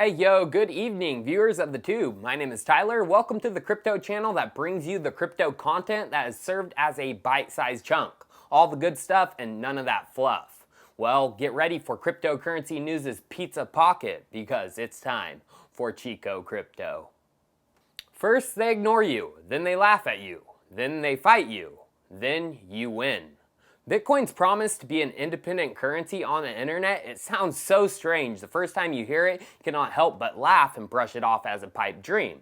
Hey yo, good evening viewers of the tube. My name is Tyler. Welcome to the crypto channel that brings you the crypto content that is served as a bite-sized chunk. All the good stuff and none of that fluff. Well, get ready for cryptocurrency news' pizza pocket because it's time for Chico Crypto. First they ignore you, then they laugh at you, then they fight you, then you win. Bitcoin's promise to be an independent currency on the internet, it sounds so strange. The first time you hear it, you cannot help but laugh and brush it off as a pipe dream.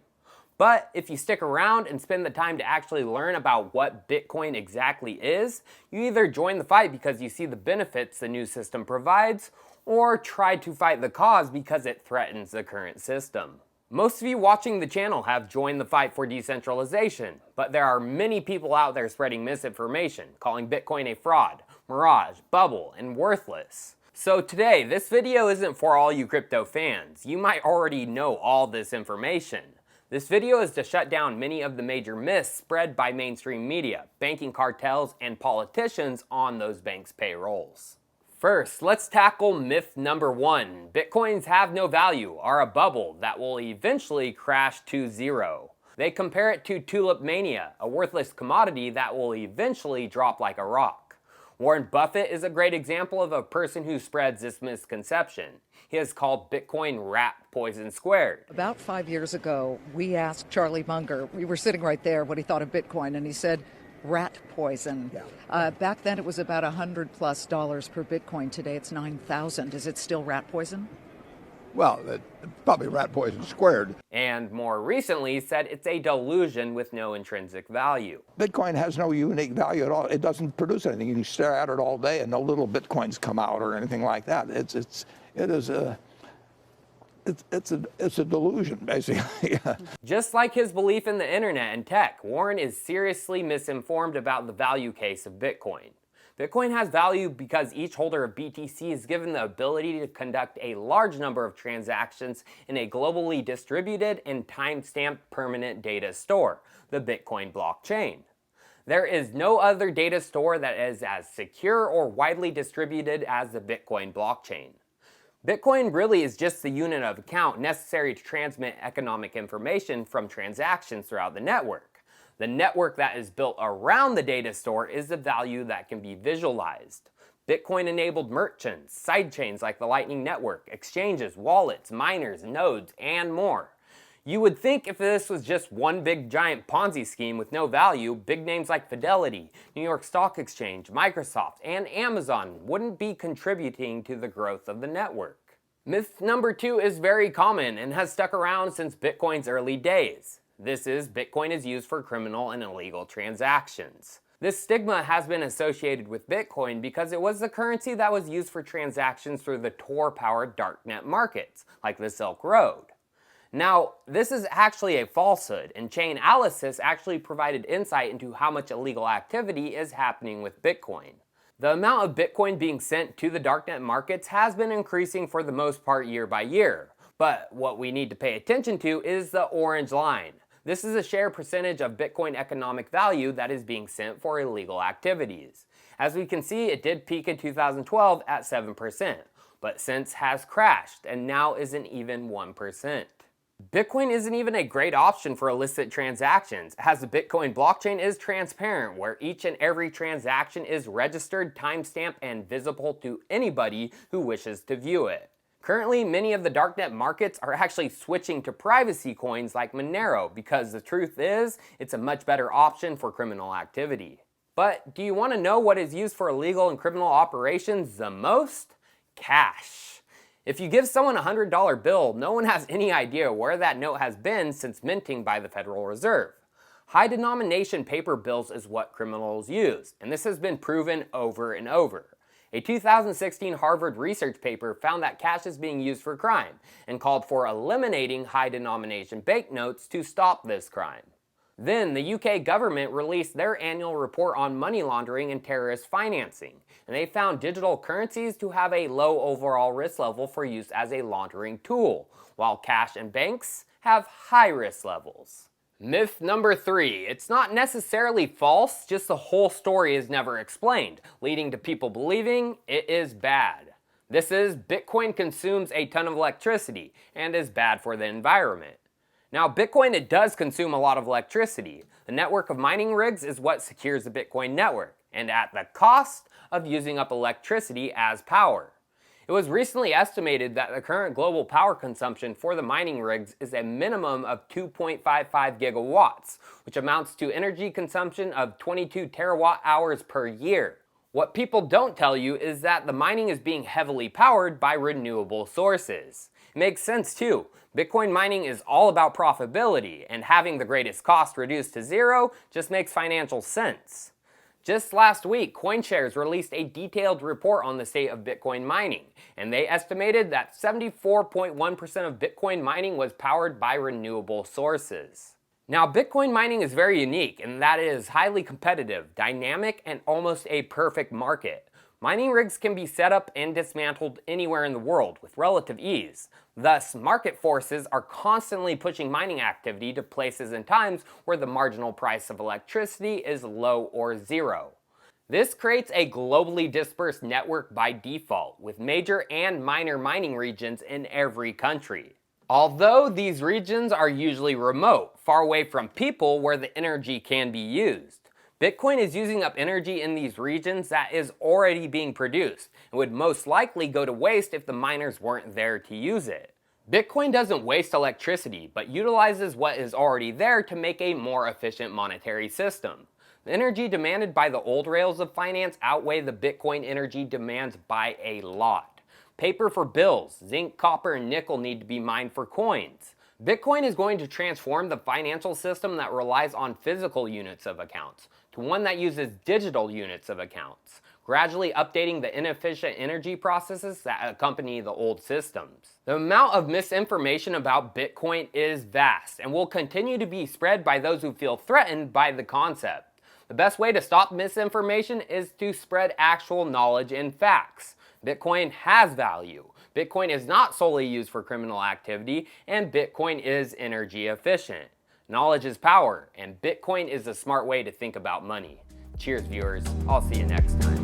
But if you stick around and spend the time to actually learn about what Bitcoin exactly is, you either join the fight because you see the benefits the new system provides, or try to fight the cause because it threatens the current system. Most of you watching the channel have joined the fight for decentralization, but there are many people out there spreading misinformation, calling Bitcoin a fraud, mirage, bubble, and worthless. So today, this video isn't for all you crypto fans. You might already know all this information. This video is to shut down many of the major myths spread by mainstream media, banking cartels, and politicians on those banks' payrolls. First, let's tackle myth number 1. Bitcoins have no value, are a bubble that will eventually crash to zero. They compare it to tulip mania, a worthless commodity that will eventually drop like a rock. Warren Buffett is a great example of a person who spreads this misconception. He has called Bitcoin rat poison squared. About 5 years ago, we asked Charlie Munger, we were sitting right there, what he thought of Bitcoin, and he said, rat poison. Yeah. Back then it was about $100+ per Bitcoin. Today it's 9,000. Is it still rat poison? Well, probably rat poison squared. And more recently said it's a delusion with no intrinsic value. Bitcoin has no unique value at all. It doesn't produce anything. You can stare at it all day and no little Bitcoins come out or anything like that. It's a delusion, basically. Just like his belief in the internet and tech, Warren is seriously misinformed about the value case of Bitcoin. Bitcoin has value because each holder of BTC is given the ability to conduct a large number of transactions in a globally distributed and time-stamped permanent data store, the Bitcoin blockchain. There is no other data store that is as secure or widely distributed as the Bitcoin blockchain. Bitcoin really is just the unit of account necessary to transmit economic information from transactions throughout the network. The network that is built around the data store is the value that can be visualized. Bitcoin-enabled merchants, sidechains like the Lightning Network, exchanges, wallets, miners, nodes, and more. You would think if this was just one big giant Ponzi scheme with no value, big names like Fidelity, New York Stock Exchange, Microsoft, and Amazon wouldn't be contributing to the growth of the network. Myth number 2 is very common and has stuck around since Bitcoin's early days. This is Bitcoin is used for criminal and illegal transactions. This stigma has been associated with Bitcoin because it was the currency that was used for transactions through the Tor-powered darknet markets, like the Silk Road. Now, this is actually a falsehood, and Chainalysis actually provided insight into how much illegal activity is happening with Bitcoin. The amount of Bitcoin being sent to the darknet markets has been increasing for the most part year by year. But what we need to pay attention to is the orange line. This is a share percentage of Bitcoin economic value that is being sent for illegal activities. As we can see, it did peak in 2012 at 7%, but since has crashed and now isn't even 1%. Bitcoin isn't even a great option for illicit transactions, as the Bitcoin blockchain is transparent, where each and every transaction is registered, timestamped, and visible to anybody who wishes to view it. Currently, many of the darknet markets are actually switching to privacy coins like Monero because the truth is, it's a much better option for criminal activity. But do you want to know what is used for illegal and criminal operations the most? Cash. If you give someone a $100 bill, no one has any idea where that note has been since minting by the Federal Reserve. High denomination paper bills is what criminals use, and this has been proven over and over. A 2016 Harvard research paper found that cash is being used for crime and called for eliminating high denomination banknotes to stop this crime. Then the UK government released their annual report on money laundering and terrorist financing, and they found digital currencies to have a low overall risk level for use as a laundering tool, while cash and banks have high risk levels. Myth number 3. It's not necessarily false, just the whole story is never explained, leading to people believing it is bad. This is Bitcoin consumes a ton of electricity and is bad for the environment. Now, Bitcoin, it does consume a lot of electricity. The network of mining rigs is what secures the Bitcoin network, and at the cost of using up electricity as power. It was recently estimated that the current global power consumption for the mining rigs is a minimum of 2.55 gigawatts, which amounts to energy consumption of 22 terawatt hours per year. What people don't tell you is that the mining is being heavily powered by renewable sources. It makes sense too. Bitcoin mining is all about profitability, and having the greatest cost reduced to zero just makes financial sense. Just last week, CoinShares released a detailed report on the state of Bitcoin mining, and they estimated that 74.1% of Bitcoin mining was powered by renewable sources. Now, Bitcoin mining is very unique in that it is highly competitive, dynamic, and almost a perfect market. Mining rigs can be set up and dismantled anywhere in the world with relative ease. Thus, market forces are constantly pushing mining activity to places and times where the marginal price of electricity is low or zero. This creates a globally dispersed network by default, with major and minor mining regions in every country. Although these regions are usually remote, far away from people where the energy can be used. Bitcoin is using up energy in these regions that is already being produced and would most likely go to waste if the miners weren't there to use it. Bitcoin doesn't waste electricity, but utilizes what is already there to make a more efficient monetary system. The energy demanded by the old rails of finance outweigh the Bitcoin energy demands by a lot. Paper for bills, zinc, copper, and nickel need to be mined for coins. Bitcoin is going to transform the financial system that relies on physical units of accounts to one that uses digital units of accounts, gradually updating the inefficient energy processes that accompany the old systems. The amount of misinformation about Bitcoin is vast and will continue to be spread by those who feel threatened by the concept. The best way to stop misinformation is to spread actual knowledge and facts. Bitcoin has value. Bitcoin is not solely used for criminal activity, and Bitcoin is energy efficient. Knowledge is power, and Bitcoin is a smart way to think about money. Cheers, viewers. I'll see you next time.